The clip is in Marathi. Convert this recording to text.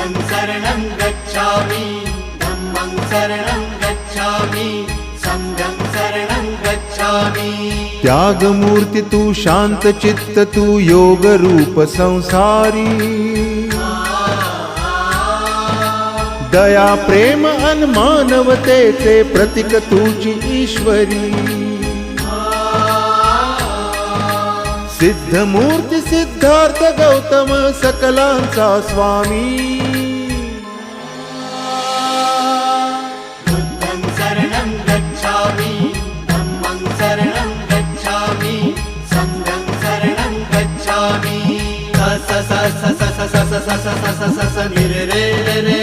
बुद्धं शरणं गच्छामि धम्मं शरणं गच्छामि संघं शरणं गच्छामि। त्याग मूर्ति तू शांत चित्त तू योग रूप संसारी दया प्रेम अन मानवतेचे प्रतीक तुझी ईश्वरी सिद्ध मूर्ति सिद्धार्थ गौतम सकलांचा स्वामी बुद्धं शरणं गच्छामि धम्मं शरणं गच्छामि संघं शरणं गच्छामि। स स स स स स स स स स स स नि रे रे रे